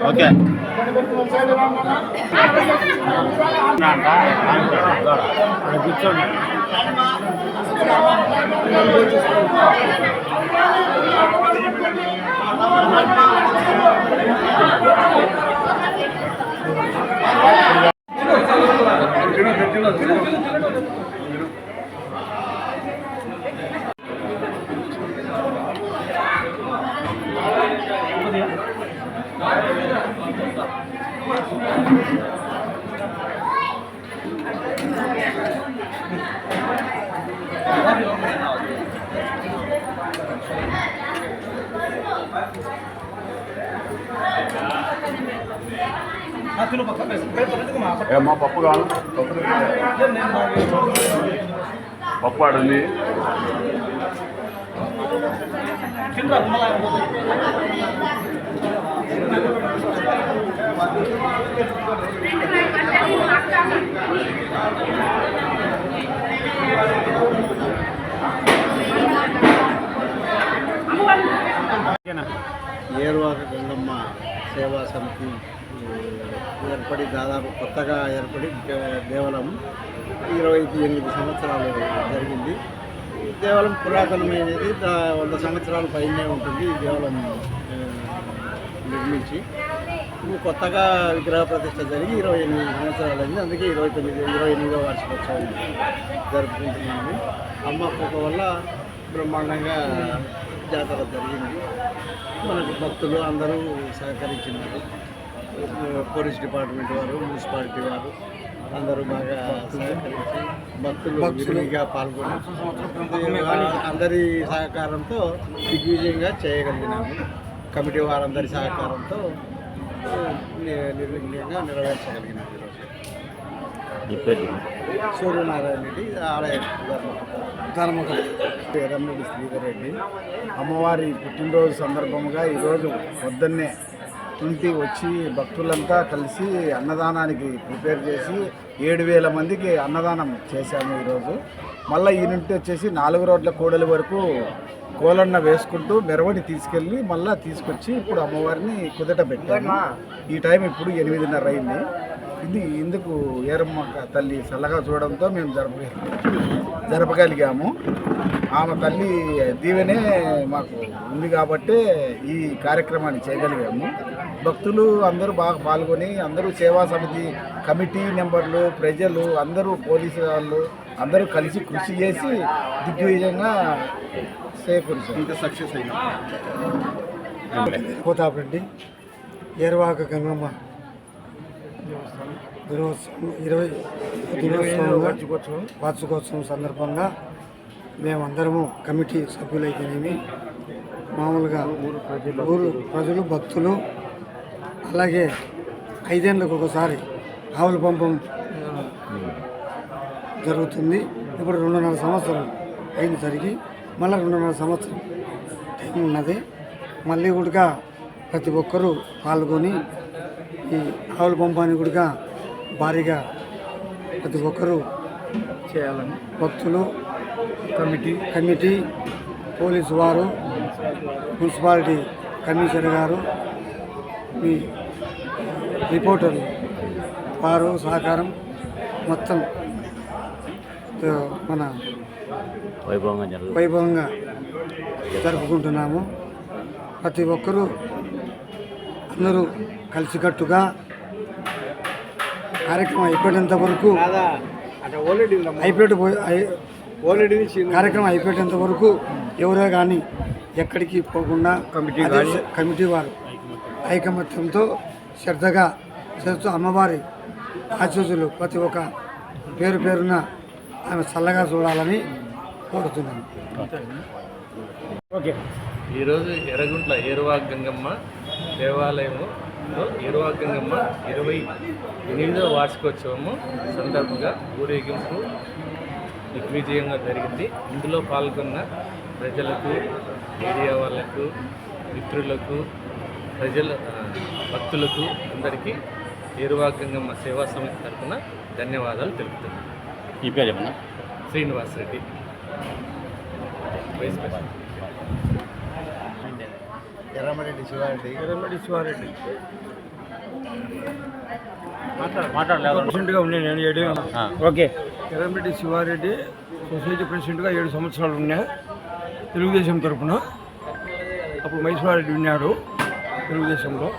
Okay కూర్చోండి. ఏమ్మా పప్పు కావాలి, పప్పు ఆడండి. ఏరువాక గంగమ్మ సేవా సమితి ఏర్పడి దాదాపు కొత్తగా ఏర్పడి కేవలం 28 సంవత్సరాలు జరిగింది. కేవలం పురాతనమైనది, 100 సంవత్సరాల పైనే ఉంటుంది. కేవలం నిర్మించి కొత్తగా విగ్రహ ప్రతిష్ట జరిగి 28 సంవత్సరాలు అయింది. అందుకే 28వ వార్షికోత్సవం జరుపుకుంటున్నాము. అమ్మ కృప వల్ల బ్రహ్మాండంగా జాతర జరిగింది. మనకు భక్తులు అందరూ సహకరించినారు. పోలీస్ డిపార్ట్మెంట్ వారు, మున్సిపాలిటీ వారు అందరూ బాగా సహకరించి భక్తులుగా పాల్గొని అందరి సహకారంతో దిగ్విజయంగా చేయగలిగినాము. కమిటీ వారందరి సహకారంతో నిర్విఘ్నంగా నెరవేర్చగలిగినాము. ఈరోజు సూర్యనారాయణ రెడ్డి ఆలయ ధర్మకర్త ఎర్రంరెడ్డి శ్రీధర్ రెడ్డి. అమ్మవారి పుట్టినరోజు సందర్భంగా ఈరోజు పొద్దున్నే ఇంటికి వచ్చి భక్తులంతా కలిసి అన్నదానానికి ప్రిపేర్ చేసి 7,000 మందికి అన్నదానం చేశాము ఈరోజు. మళ్ళీ ఈ నుండి వచ్చేసి 4 రోడ్ల కూడలి వరకు కోలన్న వేసుకుంటూ మెరవని తీసుకెళ్ళి మళ్ళీ తీసుకొచ్చి ఇప్పుడు అమ్మవారిని కుదట పెట్టాము. ఈ టైం ఇప్పుడు 8:30 అయింది. ఇందుకు ఏరమ్మ తల్లి చల్లగా చూడడంతో మేము జరపగలిగాము. ఆమె తల్లి దీవెనే మాకు ఉంది కాబట్టే ఈ కార్యక్రమాన్ని చేయగలిగాము. భక్తులు అందరూ బాగా పాల్గొని అందరూ సేవా సమితి కమిటీ మెంబర్లు, ప్రజలు అందరూ, పోలీసు వాళ్ళు అందరూ కలిసి కృషి చేసి దిగ్విజయంగా చేకూర్చారు. ఇంత సక్సెస్ అయింది. కోతాపరెడ్డి ఏరువాక గంగమ్మ వార్షికోత్సవం సందర్భంగా మేమందరము కమిటీ సభ్యులైతేనేమి, మామూలుగా ఊరు ప్రజలు, భక్తులు, అలాగే 5 ఏళ్ళకు ఒకసారి ఆవుల పంపం జరుగుతుంది. ఇప్పుడు 2.5 సంవత్సరం అయింది జరిగి, మళ్ళీ 2.5 సంవత్సరం టైం ఉన్నది. మళ్ళీ కూడా ప్రతి ఒక్కరూ పాల్గొని ఈ ఆవుల పంపాన్ని కూడా భారీగా ప్రతి ఒక్కరూ చేయాలని భక్తులు, కమిటీ, పోలీసు వారు, మున్సిపాలిటీ కమిషనర్ గారు, మీ రిపోర్టర్లు వారు సహకారం మొత్తం మన వైభవంగా జరుపుకుంటున్నాము. ప్రతి ఒక్కరూ అందరూ కలిసికట్టుగా కార్యక్రమం అయిపోయేంత వరకు కార్యక్రమం అయిపోయేంత వరకు ఎవరో కానీ ఎక్కడికి పోకుండా కమిటీ వారు ఐకమత్యంతో శ్రద్ధగా చేస్తూ అమ్మవారి ఆశీస్సులు ప్రతి ఒక్క పేరున ఆమె చల్లగా చూడాలని కోరుతున్నాను. ఓకే. ఈరోజు ఎర్రగుంట్ల ఏరువాక గంగమ్మ దేవాలయంలో ఏరువాక గంగమ్మ 28వ వార్షికోత్సవము సందర్భంగా ఊరేగింపు దిగ్విజయంగా జరిగింది. ఇందులో పాల్గొన్న ప్రజలకు, మీడియా వాళ్ళకు, మిత్రులకు, భక్తులకు అందరికీ ఏరువాక గంగమ్మ సేవా సమితి తరఫున ధన్యవాదాలు తెలుపుతున్నాను. ఈ పేరు ఏమన్నా? Srinivas Reddy, vice president. ఎర్రమరెడ్డి శివారెడ్డి. ఎర్రమరెడ్డి శివారెడ్డి మాట్లాడలేదు. ప్రెసిడెంట్గా ఉండే నేను 7 ఓకే. ఎర్రమరెడ్డి శివారెడ్డి సొసైటీ ప్రెసిడెంట్గా 7 సంవత్సరాలు ఉన్నా తెలుగుదేశం తరఫున. అప్పుడు మైసూరెడ్డి ఉన్నాడు తెలుగుదేశంలో.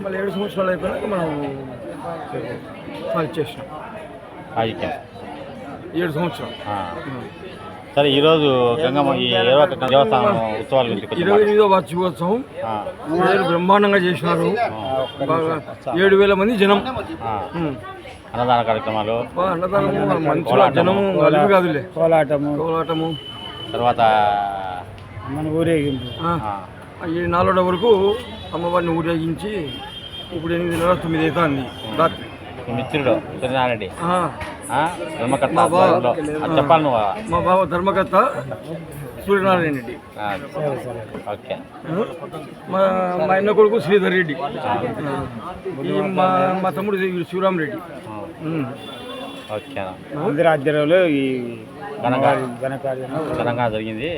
మళ్ళీ 7 సంవత్సరాలు అయిపోయినాక మనం ఫాల్ చేసినాం. రాజకీయం 7 సంవత్సరాలు. సరే, ఈరోజు గంగమ్మ ఈ ఏరువాక దేవస్థానం ఉత్సవాల గురించి కొంచెం 28వ వార్షికోత్సవం బ్రహ్మాండంగా చేసినారు. బాగా 7,000 మంది జనం. అన్నదాన కార్యక్రమాలు, అన్నదానము మంచిగా జనము అలివి కాదులే. కోలాటము తర్వాత మన ఊరేగింపు. ఈ 4 వరకు అమ్మవారిని ఊరేగించి ఇప్పుడు 8:30, 9 అవుతుంది రాత్రి. మిత్రుడు సూర్యనారాయణ ధర్మకర్త మా బావ చెప్పాలి నువ్వు. మా బావ ధర్మకర్త సూర్యనారాయణ రెడ్డి. ఓకే. మా అన్న కొడుకు శ్రీధర్ రెడ్డి. ఈ మా తమ్ముడు శివరామ్ రెడ్డి. ఓకే. అందరి ఆధ్వర్యంలో ఈ ఘనంగా జరిగింది.